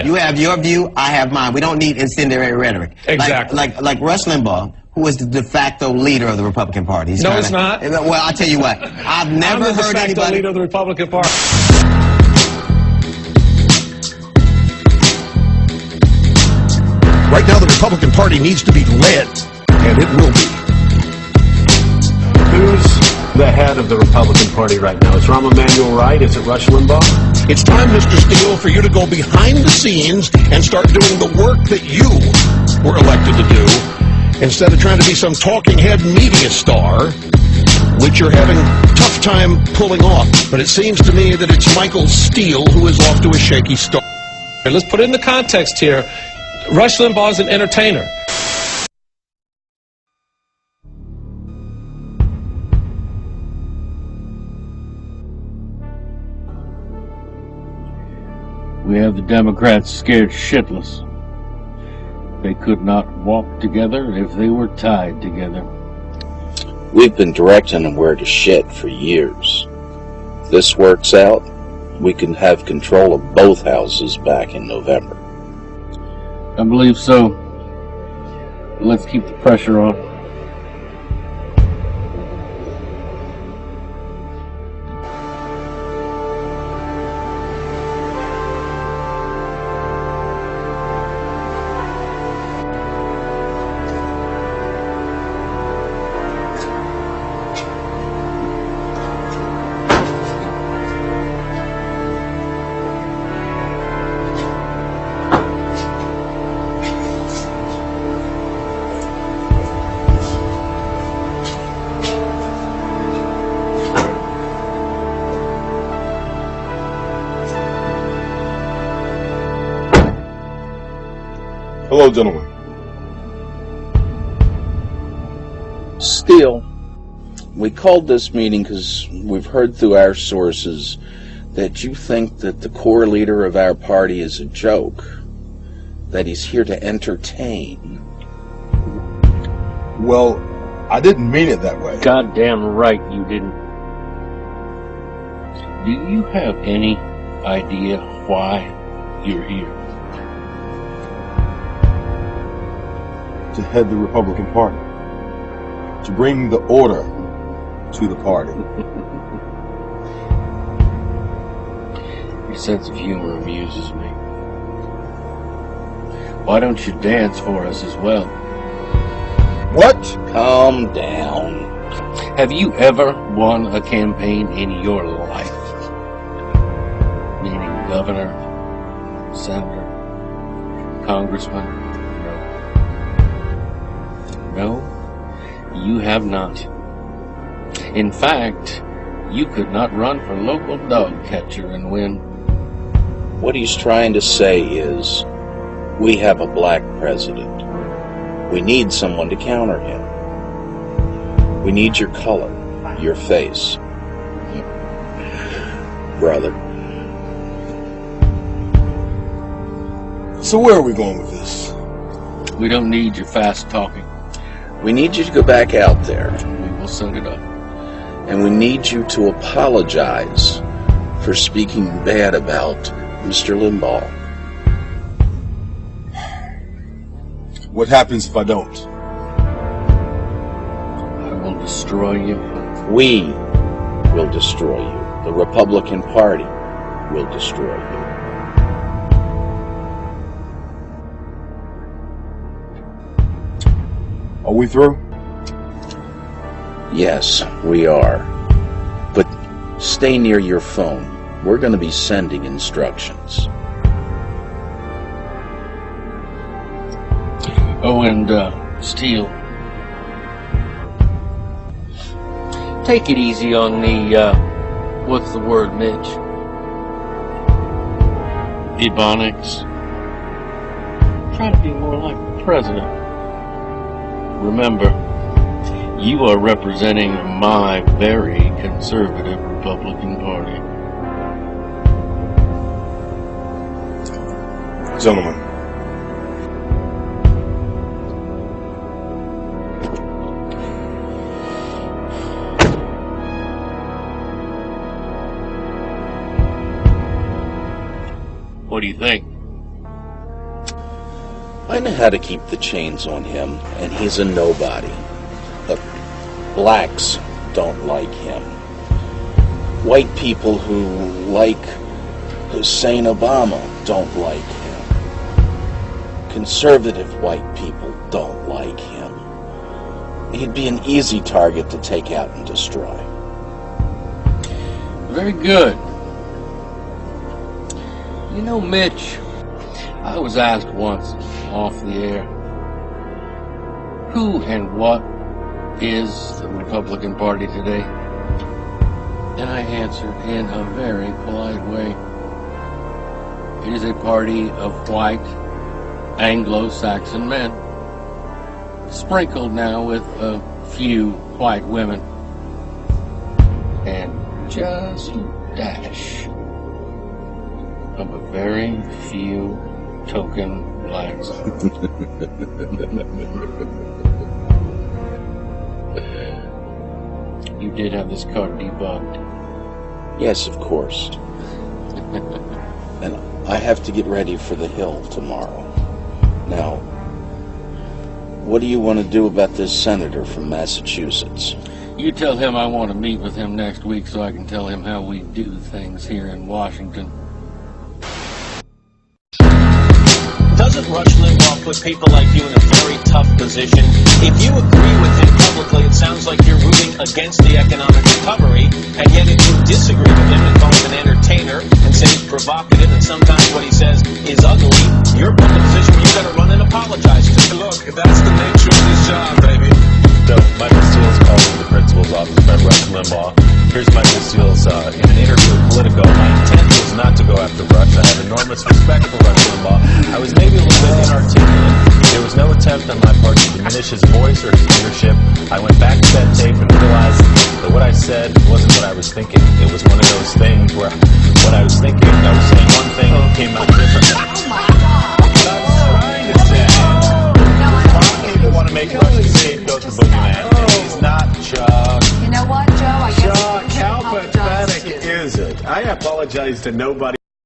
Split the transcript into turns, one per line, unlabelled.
You have your view, I have mine. We don't need incendiary rhetoric.
Exactly.
Like Rush Limbaugh, who is the de facto leader of the Republican Party.
No, it's not.
Well, I'll tell you what. I've never
I'm the
heard
de facto
anybody...
leader of the Republican Party.
Right now, the Republican Party needs to be led, and it will be.
Who's the head of the Republican Party right now? Is Rahm Emanuel right? Is it Rush Limbaugh?
It's time, Mr. Steele, for you to go behind the scenes and start doing the work that you were elected to do, instead of trying to be some talking head media star, which you're having a tough time pulling off. But it seems to me that it's Michael Steele who is off to a shaky start.
Let's put it in the context here. Rush Limbaugh is an entertainer.
We have the Democrats scared shitless. They could not walk together if they were tied together.
We've been directing them where to shit for years. If this works out, we can have control of both houses back in November.
I believe so. Let's keep the pressure on.
Hello, gentlemen.
Steele, we called this meeting because we've heard through our sources that you think that the core leader of our party is a joke, that he's here to entertain.
Well, I didn't mean it that way.
Goddamn right you didn't. Do you have any idea why you're here?
To head the Republican Party. To bring the order to the party.
Your sense of humor amuses me. Why don't you dance for us as well?
What?
Calm down.
Have you ever won a campaign in your life? Meaning governor, senator, congressman? No, you have not. In fact, you could not run for local dog catcher and win.
What he's trying to say is, we have a black president. We need someone to counter him. We need your color, your face. Brother.
So where are we going with this?
We don't need your fast talking.
We need you to go back out there.
We will set it up.
And we need you to apologize for speaking bad about Mr. Limbaugh.
What happens if I don't?
I will destroy you.
We will destroy you. The Republican Party will destroy you.
Are we through?
Yes, we are. But stay near your phone. We're going to be sending instructions.
Oh, and Steele, take it easy on the, what's the word, Mitch? Ebonics. Try to be more like the president. Remember, you are representing my very conservative Republican Party.
Gentlemen.
What do you think?
I know how to keep the chains on him, and he's a nobody. Look, blacks don't like him. White people who like Hussein Obama don't like him. Conservative white people don't like him. He'd be an easy target to take out and destroy.
Very good. You know, Mitch, I was asked once off the air, who and what is the Republican Party today? And I answered in a very polite way. It is a party of white Anglo-Saxon men, sprinkled now with a few white women, and just a dash of a very few token blacks. You did have this card debugged.
Yes, of course. And I have to get ready for the Hill tomorrow. Now, what do you want to do about this senator from Massachusetts?
You tell him I want to meet with him next week so I can tell him how we do things here in Washington.
Doesn't Rush Limbaugh put people like you in a very tough position? If you agree with him publicly, it sounds like you're rooting against the economic recovery, and yet if you disagree with him and call him an entertainer and say he's provocative and sometimes what he says is ugly, you're put in a position where you got to run and apologize to him.
Look, that's the nature of this job, baby.
So, Michael Steele's calling to the principal's office by Rush Limbaugh. Here's Michael Steele's in an interview with Politico. My intent was not to go after Rush. I have enormous respect for Rush Limbaugh. I was maybe a little bit inarticulate. There was no attempt on my part to diminish his voice or his leadership. I went back to that tape and realized that what I said wasn't what I was thinking. It was one of those things where what I was thinking, I was saying one thing and it came out differently.
What I was trying to say, a lot of people want to make Rush the scapegoat, the boogeyman, and he's not, Chuck.
You know what, Joe? I guess
Chuck, how pathetic is it? I apologize to nobody.